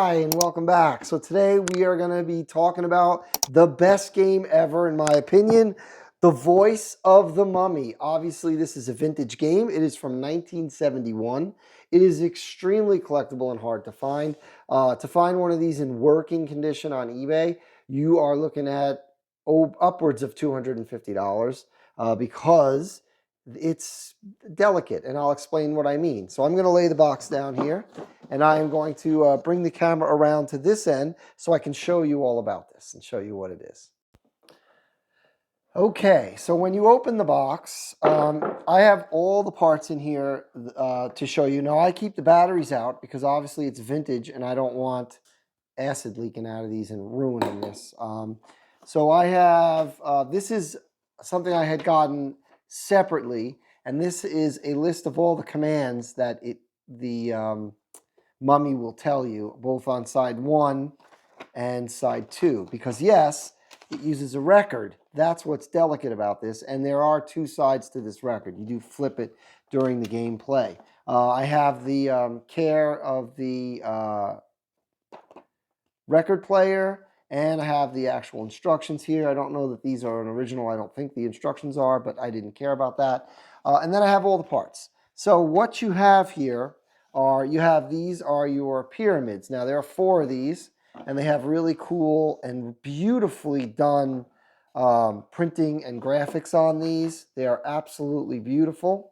Hi, and welcome back. So today we are going to be talking about the best game ever, in my opinion, The Voice of the Mummy. Obviously, this is a vintage game. It is from 1971. It is extremely collectible and hard to find. To find one of these in working condition on eBay, you are looking at upwards of $250 because it's delicate, and I'll explain what I mean. So I'm going to lay the box down here, and I am going to bring the camera around to this end so I can show you all about this and show you what it is. Okay, so when you open the box, I have all the parts in here to show you. Now, I keep the batteries out because obviously it's vintage and I don't want acid leaking out of these and ruining this. So I have, this is something I had gotten separately, and this is a list of all the commands that the Mummy will tell you, both on side 1 and side 2, because yes, it uses a record. That's what's delicate about this, and there are 2 sides to this record. You do flip it during the gameplay. I have the care of the record player, and I have the actual instructions here. I don't know that these are an original. I don't think the instructions are, but I didn't care about that. And then I have all the parts. So what you have here are, these are your pyramids. Now there are 4 of these, and they have really cool and beautifully done printing and graphics on these. They are absolutely beautiful.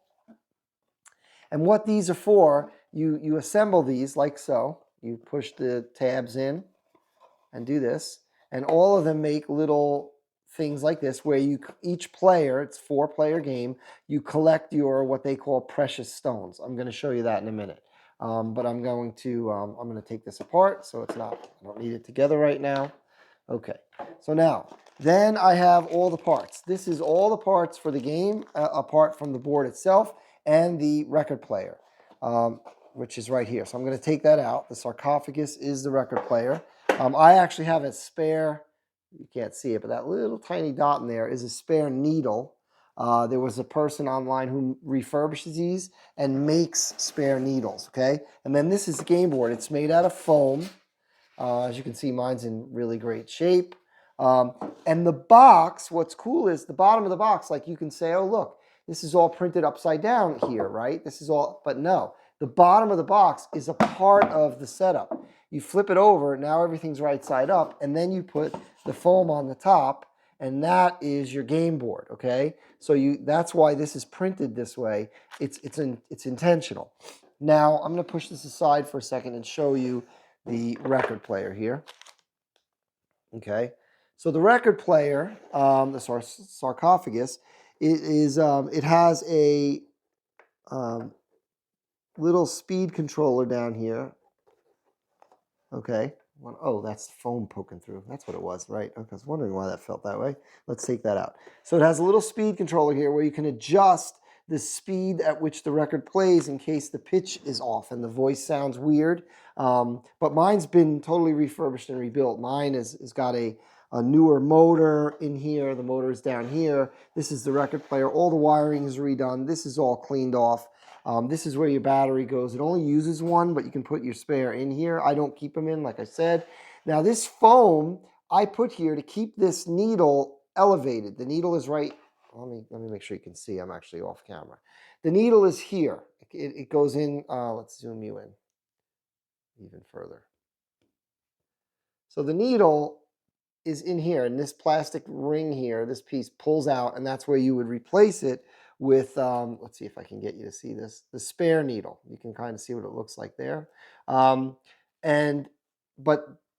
And what these are for, you assemble these like so. You push the tabs in and do this, and all of them make little things like this where each player, it's 4-player game, you collect your what they call precious stones. I'm going to show you that in a minute, but I'm going to take this apart so I don't need it together right now. Okay, so now then I have all the parts. This is all the parts for the game apart from the board itself and the record player, which is right here. So I'm going to take that out. The sarcophagus is the record player. I actually have a spare, you can't see it, but that little tiny dot in there is a spare needle. There was a person online who refurbishes these and makes spare needles, okay? And then this is the game board. It's made out of foam. As you can see, mine's in really great shape. And the box, what's cool is the bottom of the box, like you can say, oh, look, this is all printed upside down here, right? This is all, but no. The bottom of the box is a part of the setup. You flip it over, now everything's right side up, and then you put the foam on the top, and that is your game board, okay? So that's why this is printed this way. It's intentional. Now, I'm going to push this aside for a second and show you the record player here. Okay, so the record player, the sarcophagus, it has a little speed controller down here. Okay, oh, that's foam poking through. That's what it was, right? Okay, I was wondering why that felt that way. Let's take that out. So it has a little speed controller here where you can adjust the speed at which the record plays in case the pitch is off and the voice sounds weird. But mine's been totally refurbished and rebuilt. Mine has got a newer motor in here. The motor is down here. This is the record player. All the wiring is redone. This is all cleaned off. This is where your battery goes. It only uses one, but you can put your spare in here. I don't keep them in, like I said. Now this foam I put here to keep this needle elevated. The needle is right. Let me make sure you can see. I'm actually off camera. The needle is here. It goes in. Let's zoom you in even further. So the needle is in here, and this plastic ring here, this piece pulls out, and that's where you would replace it with, let's see if I can get you to see this, the spare needle. You can kind of see what it looks like there. But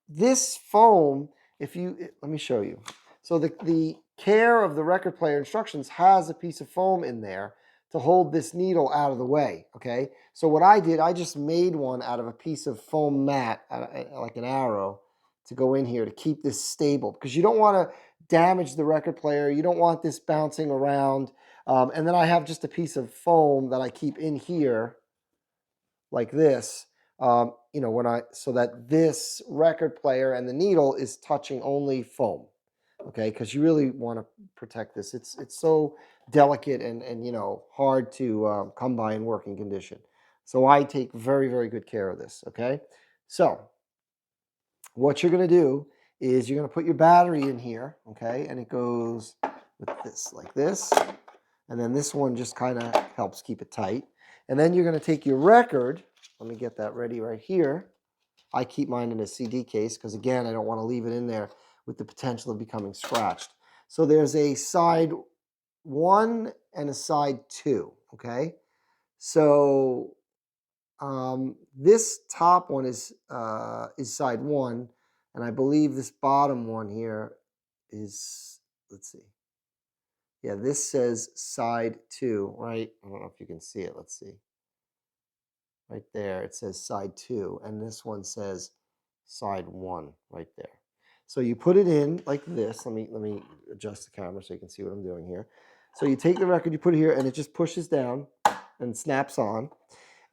this foam, let me show you. So the care of the record player instructions has a piece of foam in there to hold this needle out of the way, okay? So what I did, I just made one out of a piece of foam mat, like an arrow, to go in here to keep this stable, because you don't want to damage the record player. You don't want this bouncing around. And then I have just a piece of foam that I keep in here like this, so that this record player and the needle is touching only foam, okay? Because you really want to protect this. It's so delicate and hard to come by in working condition. So I take very, very good care of this, okay? So what you're going to do is you're going to put your battery in here, okay? And it goes with this, like this. And then this one just kind of helps keep it tight. And then you're going to take your record. Let me get that ready right here. I keep mine in a CD case because, again, I don't want to leave it in there with the potential of becoming scratched. So there's a side 1 and a side 2, okay? So this top one is side 1, and I believe this bottom one here is, let's see. Yeah, this says side 2, right? I don't know if you can see it. Let's see. Right there, it says side 2, and this one says side 1 right there. So you put it in like this. Let me adjust the camera so you can see what I'm doing here. So you take the record, you put it here, and it just pushes down and snaps on.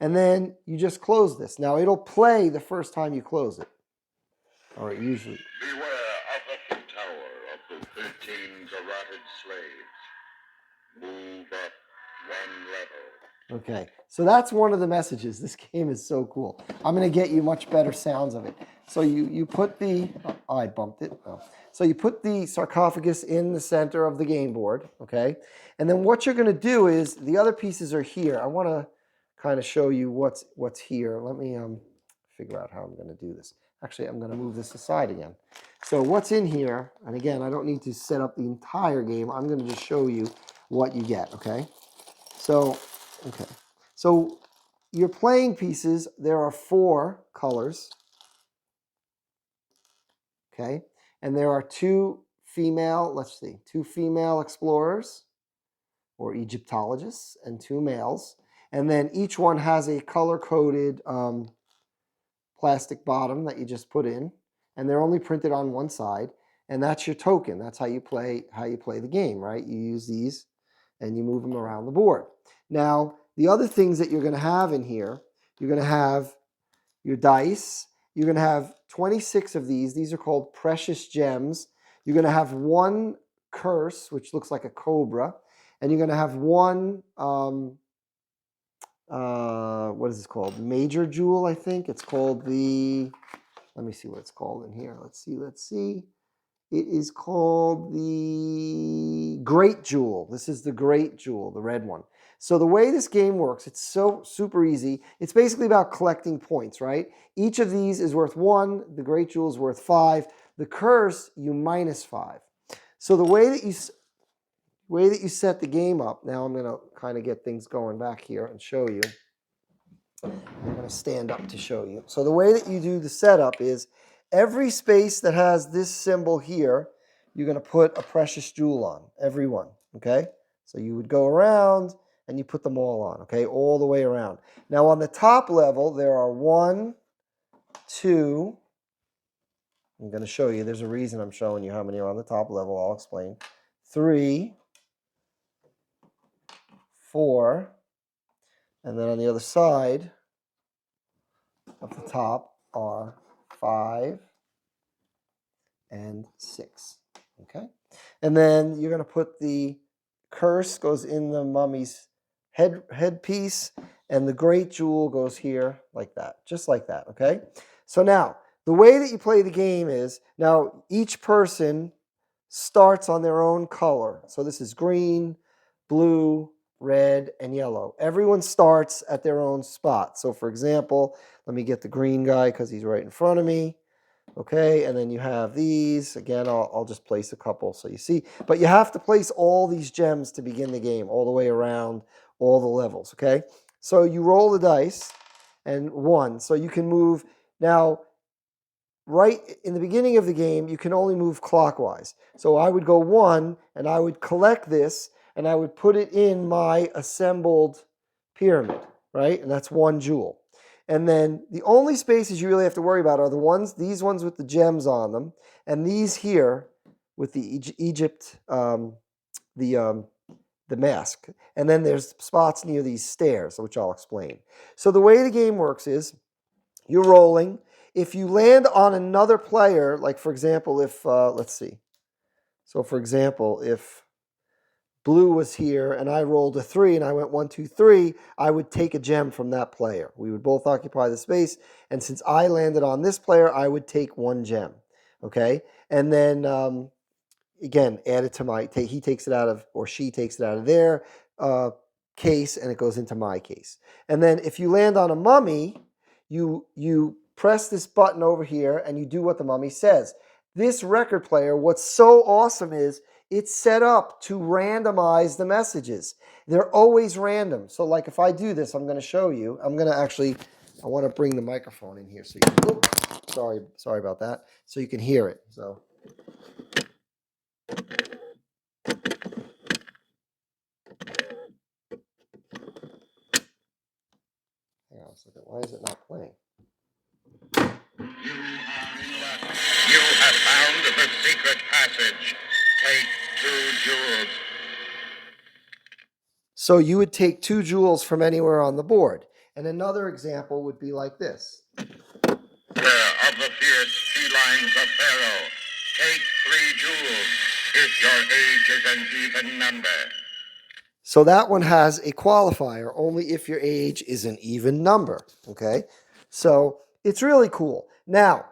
And then you just close this. Now it'll play the first time you close it. Or it usually. Beware of the tower of the 13 garroted slaves. Move up 1 level. Okay, so that's one of the messages. This game is so cool. I'm going to get you much better sounds of it. So you put the, oh, I bumped it. Oh. So you put the sarcophagus in the center of the game board, okay? And then what you're going to do is, the other pieces are here. I want to kind of show you what's here. Let me figure out how I'm going to do this. Actually, I'm going to move this aside again. So what's in here, and again, I don't need to set up the entire game. I'm going to just show you what you get, okay? So, okay. So your playing pieces, there are 4 colors, okay? And there are 2 female, let's see, 2 female explorers or Egyptologists and 2 males. And then each one has a color-coded plastic bottom that you just put in, and they're only printed on one side, and that's your token. That's how you play the game, right? You use these and you move them around the board. Now, the other things that you're going to have in here, you're going to have your dice. You're going to have 26 of these. These are called precious gems. You're going to have 1 curse, which looks like a cobra, and you're going to have 1 what is this called? Major jewel, I think. It's called the, let me see what it's called in here. Let's see. It is called the Great Jewel. This is the Great Jewel, the red one. So the way this game works, it's so super easy. It's basically about collecting points, right? Each of these is worth 1. The Great Jewel is worth 5. The curse, you minus 5. So the way that you set the game up, now I'm going to kind of get things going back here and show you. I'm going to stand up to show you. So the way that you do the setup is every space that has this symbol here, you're going to put a precious jewel on, every one, okay? So you would go around and you put them all on, okay, all the way around. Now on the top level, there are 1, 2, I'm going to show you, there's a reason I'm showing you how many are on the top level, I'll explain. 3, 4, and then on the other side of the top are 5 and 6, okay? And then you're going to put the curse goes in the mummy's headpiece, and the great jewel goes here like that, just like that, okay? So now, the way that you play the game is, now each person starts on their own color. So this is green, blue, red, and yellow. Everyone starts at their own spot. So for example, let me get the green guy because he's right in front of me. Okay, and then you have these. Again, I'll just place a couple so you see. But you have to place all these gems to begin the game, all the way around all the levels, okay? So you roll the dice, and 1. So you can move. Now, right in the beginning of the game, you can only move clockwise. So I would go 1, and I would collect this, and I would put it in my assembled pyramid, right? And that's 1 jewel. And then the only spaces you really have to worry about are these ones with the gems on them, and these here with the Egypt, the mask. And then there's spots near these stairs, which I'll explain. So the way the game works is you're rolling. If you land on another player, like for example, if, let's see. So for example, if blue was here and I rolled a 3 and I went 1, 2, 3, I would take a gem from that player. We would both occupy the space, and since I landed on this player, I would take 1 gem. Okay, and then again, add it to my. He takes it out of, or she takes it out of their case, and it goes into my case. And then if you land on a mummy, you press this button over here and you do what the mummy says. This record player, what's so awesome is it's set up to randomize the messages. They're always random. So like if I do this, I'm going to show you. I'm going to actually, I want to bring the microphone in here so you can, sorry about that. So you can hear it. So hang on a second. Why is it not playing? You have found the secret passage. Take 2 jewels. So you would take 2 jewels from anywhere on the board. And another example would be like this. Of the fierce felines of Pharaoh, take 3 jewels if your age is an even number. So that one has a qualifier, only if your age is an even number. Okay, so it's really cool. Now,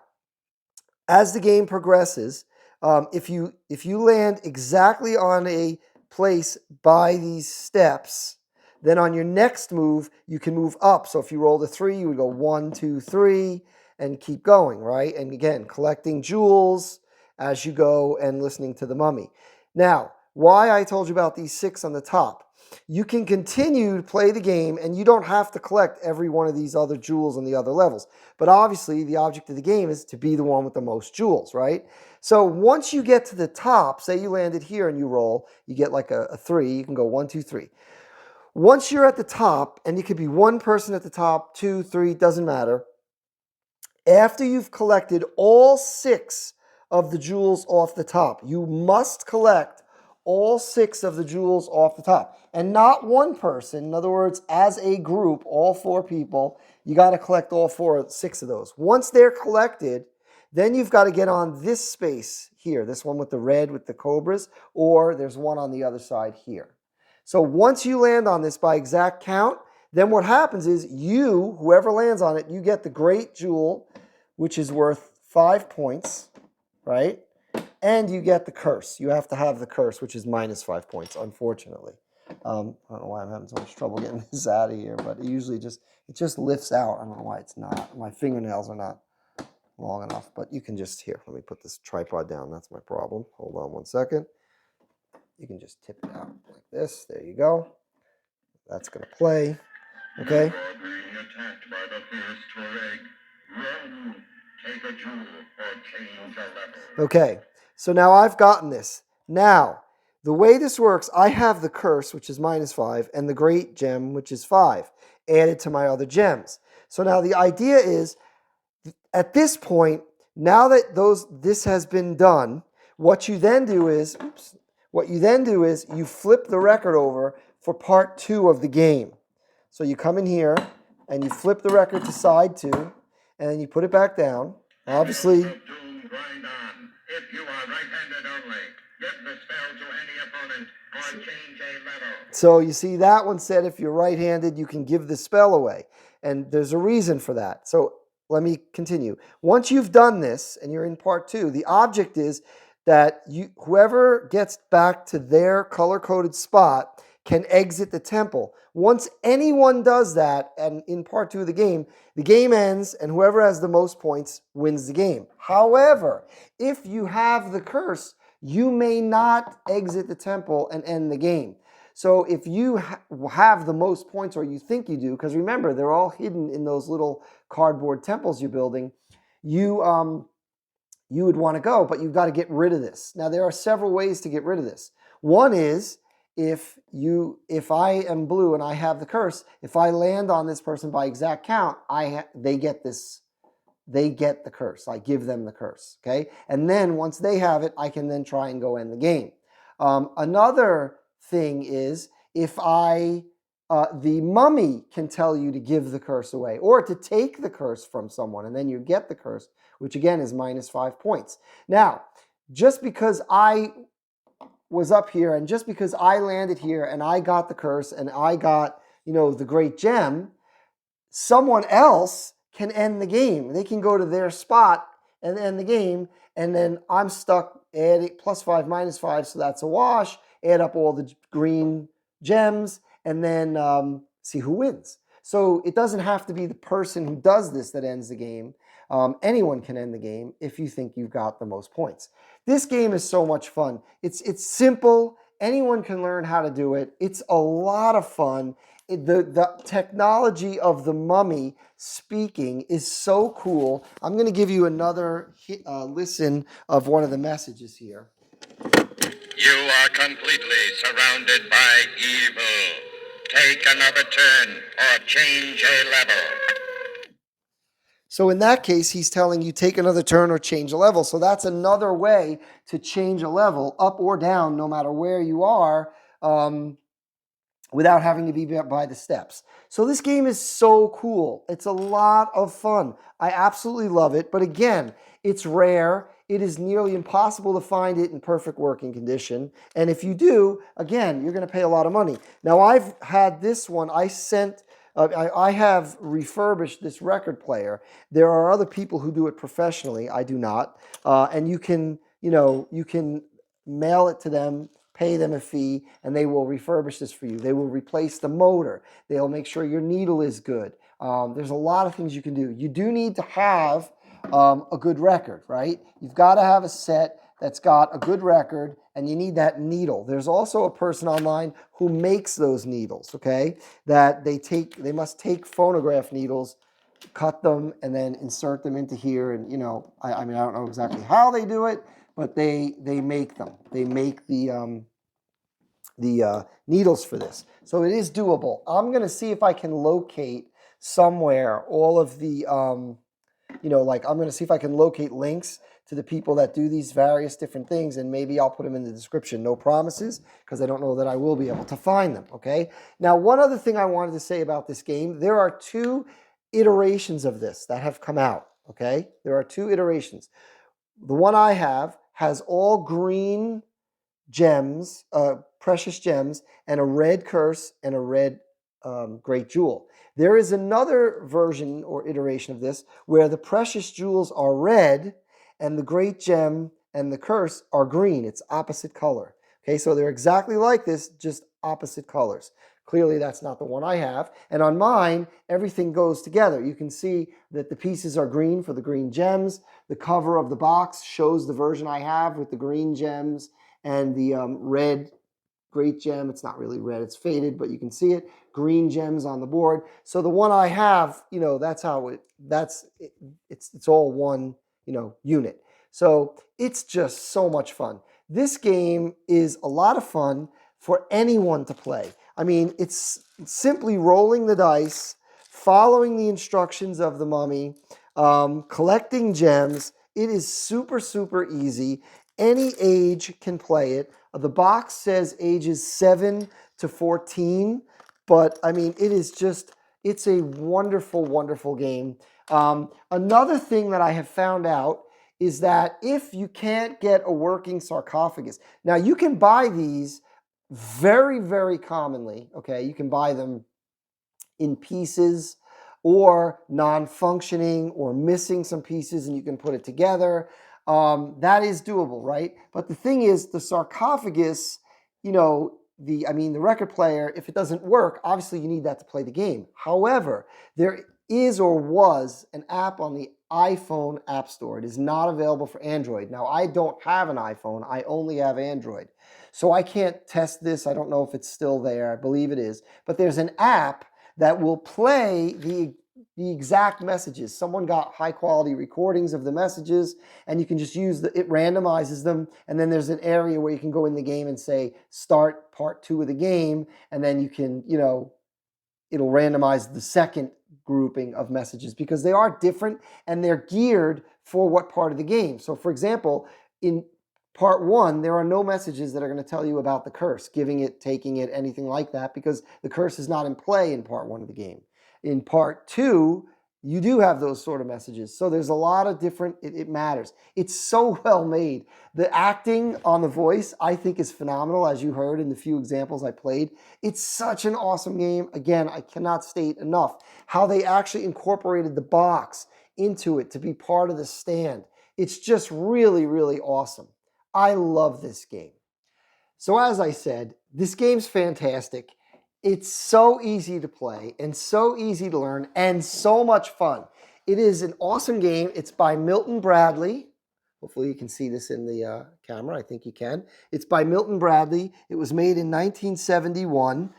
as the game progresses, if you land exactly on a place by these steps, then on your next move you can move up. So if you rolled a 3, you would go 1, 2, 3, and keep going, right? And again, collecting jewels as you go and listening to the mummy. Now, why I told you about these 6 on the top. You can continue to play the game and you don't have to collect every one of these other jewels on the other levels. But obviously the object of the game is to be the one with the most jewels, right? So once you get to the top, say you landed here and you roll, you get like a 3, you can go 1, 2, 3. Once you're at the top, and you could be 1 person at the top, 2, 3, doesn't matter. After you've collected all 6 of the jewels off the top, you must collect all 6 of the jewels off the top. And not 1 person. In other words, as a group, all 4 people, you got to collect all 6 of those. Once they're collected, then you've got to get on this space here, this one with the red with the cobras, or there's one on the other side here. So once you land on this by exact count, then what happens is you, whoever lands on it, you get the great jewel, which is worth 5 points, right? And you get the curse. You have to have the curse, which is minus 5 points, unfortunately. I don't know why I'm having so much trouble getting this out of here, but it usually just lifts out. I don't know why it's not. My fingernails are not long enough, but you can just, here, let me put this tripod down. That's my problem. Hold on 1 second. You can just tip it out like this. There you go. That's going to play. Okay? You are being attacked by the fierce Tuareg. Run, take a jewel, or change a level. Okay, so now I've gotten this. Now, the way this works, I have the curse, which is minus 5, and the great gem, which is 5, added to my other gems. So now the idea is, at this point, now that this has been done, what you then do is, you flip the record over for part 2 of the game. So you come in here and you flip the record to side 2, and then you put it back down. Obviously, Grind on. If you are right-handed only, give the spell to any opponent or change a level. so you see that one said if you're right-handed, you can give the spell away. And there's a reason for that. So let me continue. Once you've done this and you're in part 2, the object is that whoever gets back to their color-coded spot can exit the temple. Once anyone does that, and in part 2 of the game ends, and whoever has the most points wins the game. However, if you have the curse, you may not exit the temple and end the game. So if you have the most points, or you think you do, because remember, they're all hidden in those little cardboard temples you're building, you would want to go, but you've got to get rid of this. Now, there are several ways to get rid of this. One is, if I am blue and I have the curse, if I land on this person by exact count, they get the curse. I give them the curse, okay? And then once they have it, I can then try and go end the game. Another thing is, if the mummy can tell you to give the curse away or to take the curse from someone, and then you get the curse, which again is minus 5 points. Now, just because I was up here, and just because I landed here and I got the curse and I got, the great gem, someone else can end the game. They can go to their spot and end the game, and then I'm stuck adding +5, -5, so that's a wash. Add up all the green gems, and then see who wins. So it doesn't have to be the person who does this that ends the game. Anyone can end the game if you think you've got the most points. This game is so much fun. It's simple. Anyone can learn how to do it. It's a lot of fun. The technology of the mummy speaking is so cool. I'm going to give you another listen of one of the messages here. You are completely surrounded by evil. Take another turn or change a level. So in that case, he's telling you take another turn or change a level. So that's another way to change a level, up or down, no matter where you are, without having to be by the steps. So this game is so cool. It's a lot of fun. I absolutely love it. But again, it's rare. It is nearly impossible to find it in perfect working condition. And if you do, again, you're going to pay a lot of money. Now, I've had this one. I have refurbished this record player. There are other people who do it professionally. I do not. And you can mail it to them, pay them a fee, and they will refurbish this for you. They will replace the motor. They'll make sure your needle is good. There's a lot of things you can do. You do need to have a good record, right? You've got to have a set that's got a good record, and you need that needle. There's also a person online who makes those needles, okay? That they must take phonograph needles, cut them, and then insert them into here. And I don't know exactly how they do it, but they make them. They make the needles for this. So it is doable. I'm going to see if I can locate somewhere all of the, I'm going to see if I can locate links to the people that do these various different things, and maybe I'll put them in the description. No promises, because I don't know that I will be able to find them, okay? Now, one other thing I wanted to say about this game, there are 2 iterations of this that have come out, okay? There are 2 iterations. The one I have has all green gems, precious gems, and a red curse and a red great jewel. There is another version or iteration of this where the precious jewels are red and the great gem and the curse are green. It's opposite color. Okay, so they're exactly like this, just opposite colors. Clearly, that's not the one I have. And on mine, everything goes together. You can see that the pieces are green for the green gems. The cover of the box shows the version I have with the green gems and the red great gem. It's not really red, it's faded, but you can see it. Green gems on the board. So the one I have, that's how it's all one, unit. So it's just so much fun. This game is a lot of fun for anyone to play. I mean, it's simply rolling the dice, following the instructions of the mummy, collecting gems. It is super, super easy. Any age can play it. The box says ages 7 to 14, but I mean, it's a wonderful, wonderful game. Another thing that I have found out is that if you can't get a working sarcophagus, now you can buy these very, very commonly, okay? You can buy them in pieces or non-functioning or missing some pieces, and you can put it together. That is doable, right? But the thing is, the sarcophagus, the record player, if it doesn't work, obviously you need that to play the game. However, there is or was an app on the iPhone App Store. It is not available for Android. Now, I don't have an iPhone. I only have Android. So I can't test this. I don't know if it's still there. I believe it is. But there's an app that will play the exact messages. Someone got high quality recordings of the messages, and you can just use it randomizes them, and then there's an area where you can go in the game and say start part 2 of the game, and then you can, it'll randomize the second grouping of messages because they are different and they're geared for what part of the game. So for example, in part 1, there are no messages that are going to tell you about the curse, giving it, taking it, anything like that, because the curse is not in play in part 1 of the game. In part 2, you do have those sort of messages. So there's a lot of different, it matters. It's so well made. The acting on the voice, I think, is phenomenal, as you heard in the few examples I played. It's such an awesome game. Again, I cannot state enough how they actually incorporated the box into it to be part of the stand. It's just really, really awesome. I love this game. So as I said, this game's fantastic. It's so easy to play and so easy to learn and so much fun. It is an awesome game. It's by Milton Bradley. Hopefully you can see this in the camera. I think you can. It's by Milton Bradley. It was made in 1971.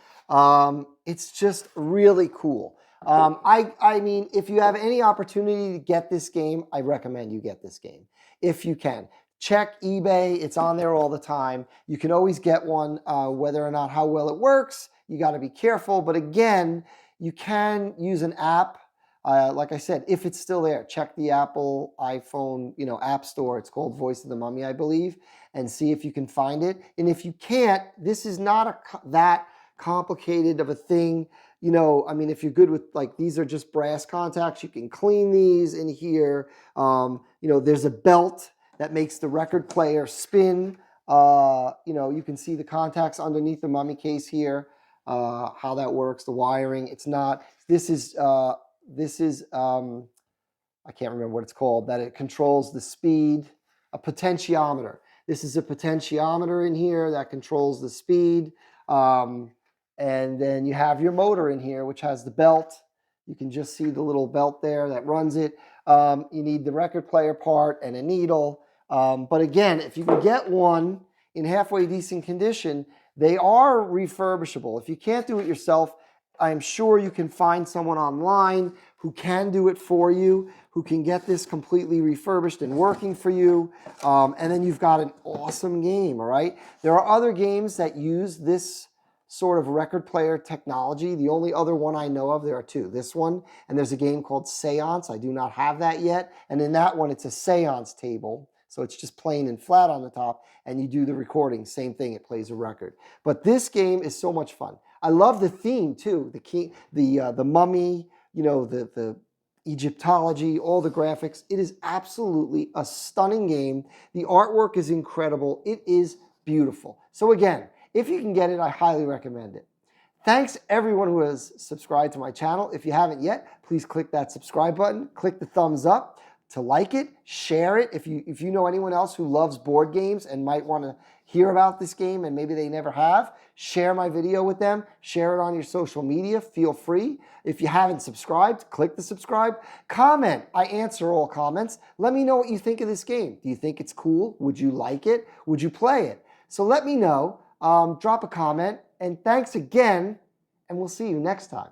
It's just really cool. I mean, if you have any opportunity to get this game, I recommend you get this game if you can. Check eBay. It's on there all the time. You can always get one, whether or not how well it works. You got to be careful. But again, you can use an app. Like I said, if it's still there, check the Apple iPhone, App Store. It's called Voice of the Mummy, I believe, and see if you can find it. And if you can't, this is not that complicated of a thing. I mean, if you're good with, like, these are just brass contacts, you can clean these in here. There's a belt that makes the record player spin. You can see the contacts underneath the mummy case here, how that works, the wiring. It's not, this is I can't remember what it's called, that it controls the speed, a potentiometer. This is a potentiometer in here that controls the speed. And then you have your motor in here, which has the belt. You can just see the little belt there that runs it. You need the record player part and a needle. But again, if you can get one in halfway decent condition, they are refurbishable. If you can't do it yourself, I'm sure you can find someone online who can do it for you, who can get this completely refurbished and working for you. And then you've got an awesome game, all right? There are other games that use this sort of record player technology. The only other one I know of, there are two. This one, and there's a game called Seance. I do not have that yet. And in that one, it's a seance table. So it's just plain and flat on the top, and you do the recording. Same thing, it plays a record. But this game is so much fun. I love the theme too. The mummy, the Egyptology, all the graphics. It is absolutely a stunning game. The artwork is incredible. It is beautiful. So again, if you can get it, I highly recommend it. Thanks everyone who has subscribed to my channel. If you haven't yet, please click that subscribe button. Click the thumbs up to like it. Share it. If you know anyone else who loves board games and might want to hear about this game and maybe they never have, share my video with them. Share it on your social media. Feel free. If you haven't subscribed, click the subscribe. Comment. I answer all comments. Let me know what you think of this game. Do you think it's cool? Would you like it? Would you play it? So let me know. Drop a comment. And thanks again, and we'll see you next time.